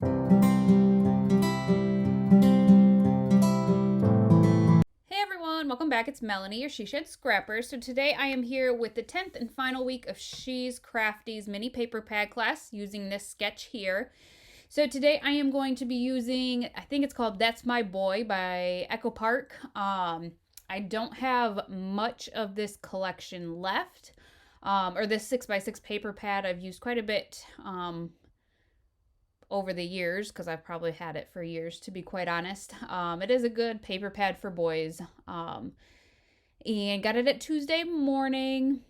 Hey everyone, welcome back. It's Melanie, your She Shed Scrapper. So today I am here with the 10th and final week of She's Crafty's mini paper pad class using this sketch here. So today I am going to be using, I think it's called That's My Boy by Echo Park. I don't have much of this collection left, or this 6x6 paper pad. I've used quite a bit over the years because I've probably had it for years, to be quite honest. It is a good paper pad for boys. And got it at Tuesday morning.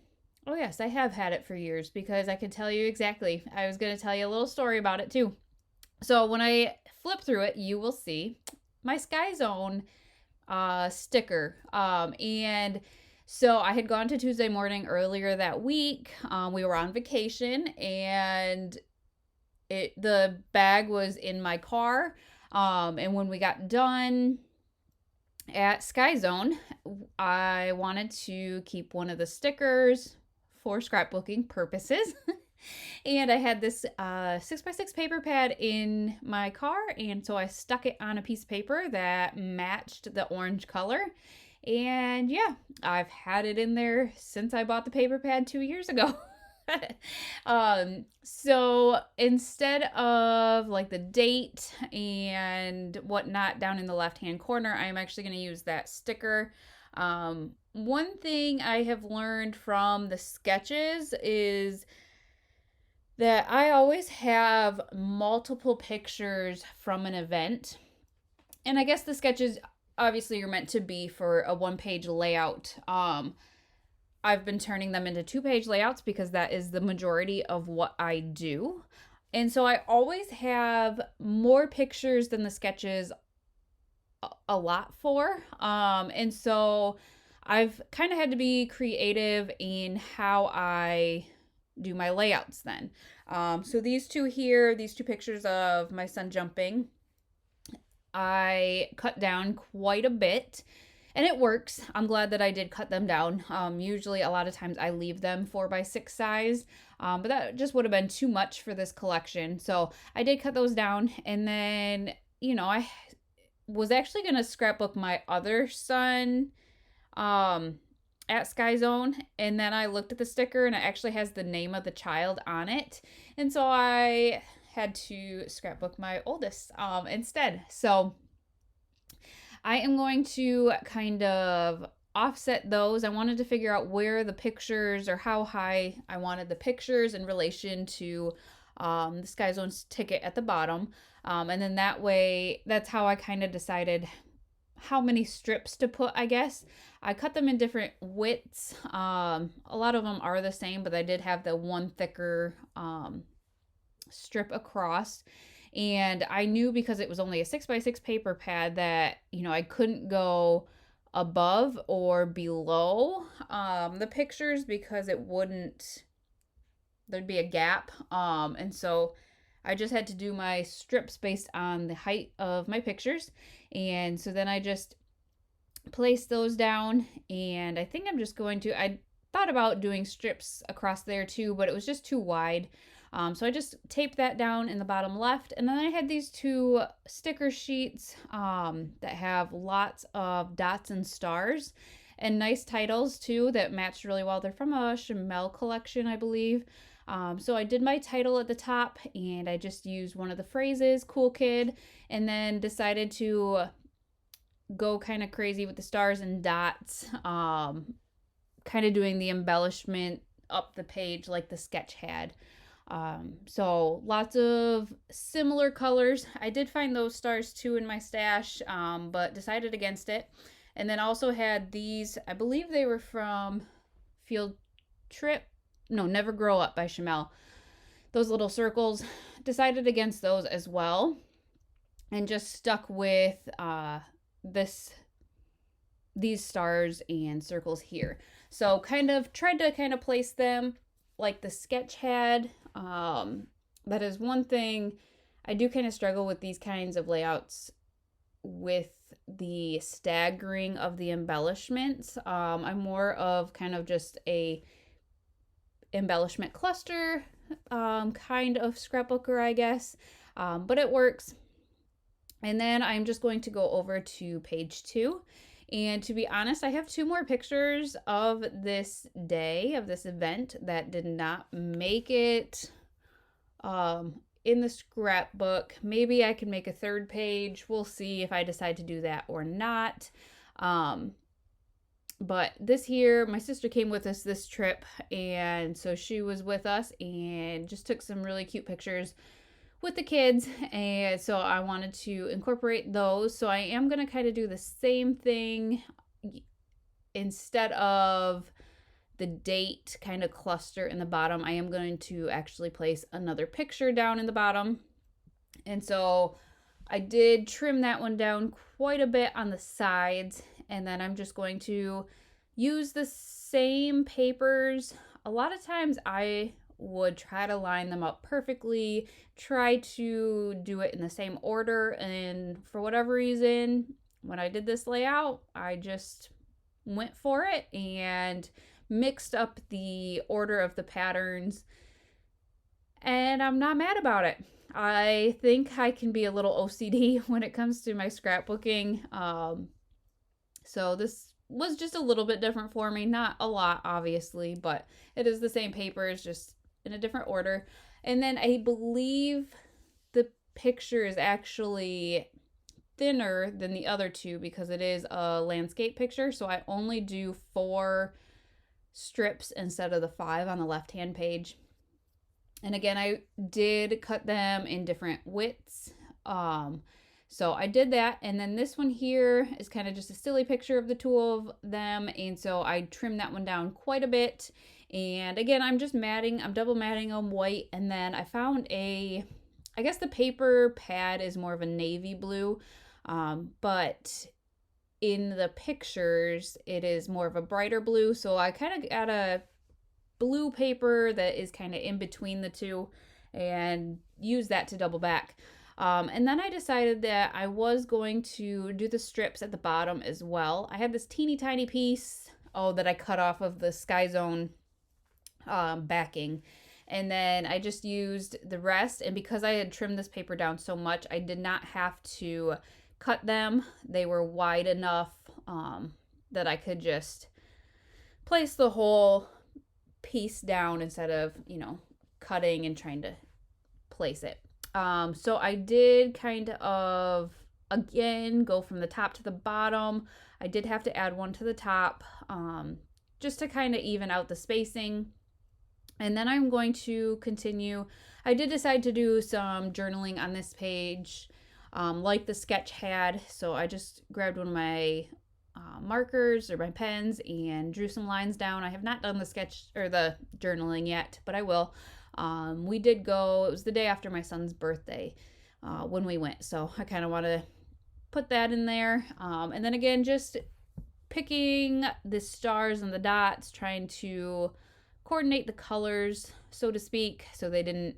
Oh, yes, I have had it for years because I can tell you exactly. I was going to tell you a little story about it too. So when I flip through it, you will see my Sky Zone sticker. And so I had gone to Tuesday morning earlier that week. We were on vacation and the bag was in my car. And when we got done at Sky Zone, I wanted to keep one of the stickers for scrapbooking purposes. And I had this 6x6 paper pad in my car, and so I stuck it on a piece of paper that matched the orange color. And yeah, I've had it in there since I bought the paper pad 2 years ago. So instead of like the date and whatnot down in the left hand corner, I'm actually going to use that sticker. One thing I have learned from the sketches is that I always have multiple pictures from an event. And I guess the sketches obviously are meant to be for a one-page layout. I've been turning them into 2-page layouts because that is the majority of what I do. And so I always have more pictures than the sketches a lot for. And so I've kind of had to be creative in how I do my layouts then. So these two here, these two pictures of my son jumping, I cut down quite a bit. And it works. I'm glad that I did cut them down. Usually, a lot of times I leave them 4x6 size, but that just would have been too much for this collection. So I did cut those down. And then, I was actually going to scrapbook my other son at Sky Zone. And then I looked at the sticker and it actually has the name of the child on it. And so I had to scrapbook my oldest instead. So I am going to kind of offset those. I wanted to figure out where the pictures or how high I wanted the pictures in relation to the Sky Zone's ticket at the bottom. And then that way, that's how I kind of decided how many strips to put, I guess. I cut them in different widths. A lot of them are the same, but I did have the one thicker strip across. And I knew because it was only a 6x6 paper pad that, I couldn't go above or below the pictures because there'd be a gap. And so I just had to do my strips based on the height of my pictures. And so then I just placed those down. And I think I thought about doing strips across there too, but it was just too wide. So I just taped that down in the bottom left. And then I had these two sticker sheets that have lots of dots and stars and nice titles too that matched really well. They're from a Chamel collection, I believe. So I did my title at the top and I just used one of the phrases, cool kid, and then decided to go kind of crazy with the stars and dots, kind of doing the embellishment up the page like the sketch had. So lots of similar colors. I did find those stars too in my stash, but decided against it. And then also had these, I believe they were from Field Trip. No, Never Grow Up by Chamel. Those little circles. Decided against those as well. And just stuck with these stars and circles here. So tried to place them like the sketch had. That is one thing I do kind of struggle with these kinds of layouts with the staggering of the embellishments. I'm more of kind of just a embellishment cluster kind of scrapbooker, I guess. but it works. And then I'm just going to go over to page 2. And to be honest, I have 2 more pictures of this day, of this event, that did not make it in the scrapbook. Maybe I can make a 3rd page. We'll see if I decide to do that or not. But this year, my sister came with us this trip, and so she was with us and just took some really cute pictures with the kids, and so I wanted to incorporate those. So I am going to kind of do the same thing. Instead of the date kind of cluster in the bottom, I am going to actually place another picture down in the bottom. And so I did trim that one down quite a bit on the sides, and then I'm just going to use the same papers. A lot of times I would try to line them up perfectly, try to do it in the same order, and for whatever reason, when I did this layout, I just went for it and mixed up the order of the patterns, and I'm not mad about it. I think I can be a little OCD when it comes to my scrapbooking. So this was just a little bit different for me. Not a lot, obviously, but it is the same papers, just in a different order. And then I believe the picture is actually thinner than the other 2 because it is a landscape picture. So I only do 4 strips instead of the 5 on the left-hand page. And again, I did cut them in different widths. So I did that. And then this one here is kind of just a silly picture of the 2 of them. And so I trimmed that one down quite a bit. And again, I'm double matting them white. And then I found I guess the paper pad is more of a navy blue. But in the pictures, it is more of a brighter blue. So I kind of got a blue paper that is kind of in between the 2 and use that to double back. And then I decided that I was going to do the strips at the bottom as well. I had this teeny tiny piece, that I cut off of the Sky Zone backing. And then I just used the rest. And because I had trimmed this paper down so much, I did not have to cut them. They were wide enough that I could just place the whole piece down instead of, cutting and trying to place it. So I did kind of, again, go from the top to the bottom. I did have to add one to the top, just to kind of even out the spacing. And then I'm going to continue. I did decide to do some journaling on this page, like the sketch had. So I just grabbed one of my markers or my pens and drew some lines down. I have not done the sketch or the journaling yet, but I will. We did go, it was the day after my son's birthday when we went. So I kind of want to put that in there. And then again, just picking the stars and the dots, trying to coordinate the colors, so to speak, so they didn't,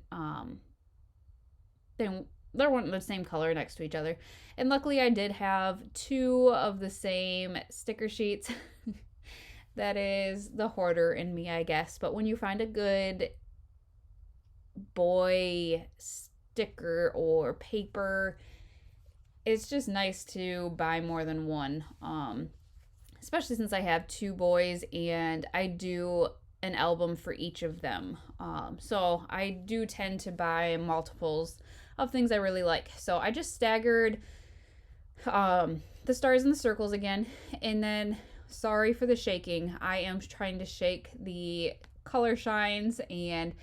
they weren't the same color next to each other. And luckily I did have 2 of the same sticker sheets. That is the hoarder in me, I guess. But when you find a good boy sticker or paper, it's just nice to buy more than one, especially since I have 2 boys and I do an album for each of them. So I do tend to buy multiples of things I really like. So I just staggered the stars and the circles again. And then, sorry for the shaking. I am trying to shake the color shines, and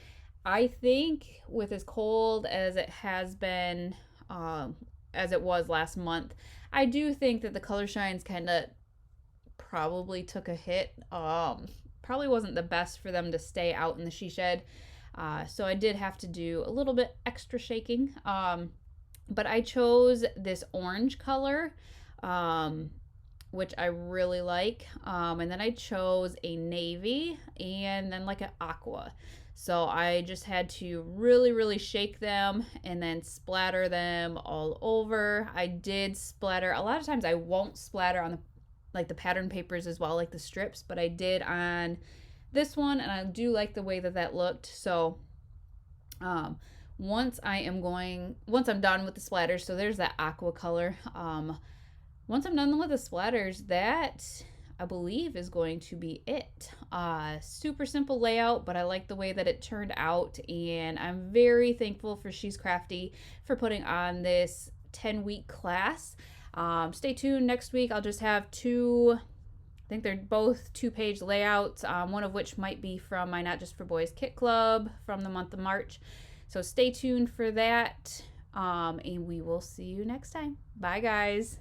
I think with as cold as it has been, as it was last month, I do think that the color shines kind of probably took a hit. Probably wasn't the best for them to stay out in the she shed. So I did have to do a little bit extra shaking. But I chose this orange color, which I really like. And then I chose a navy and then like an aqua. So I just had to really, really shake them and then splatter them all over. I did splatter. A lot of times I won't splatter on the pattern papers as well, like the strips, but I did on this one, and I do like the way that looked. So once I'm done with the splatters, so there's that aqua color. Once I'm done with the splatters, that I believe is going to be it. Super simple layout, but I like the way that it turned out, and I'm very thankful for She's Crafty for putting on this 10-week class. Stay tuned. Next week I'll just have two, I think they're both 2-page layouts, one of which might be from my Not Just for Boys Kit Club from the month of March. So stay tuned for that, and we will see you next time. Bye, guys.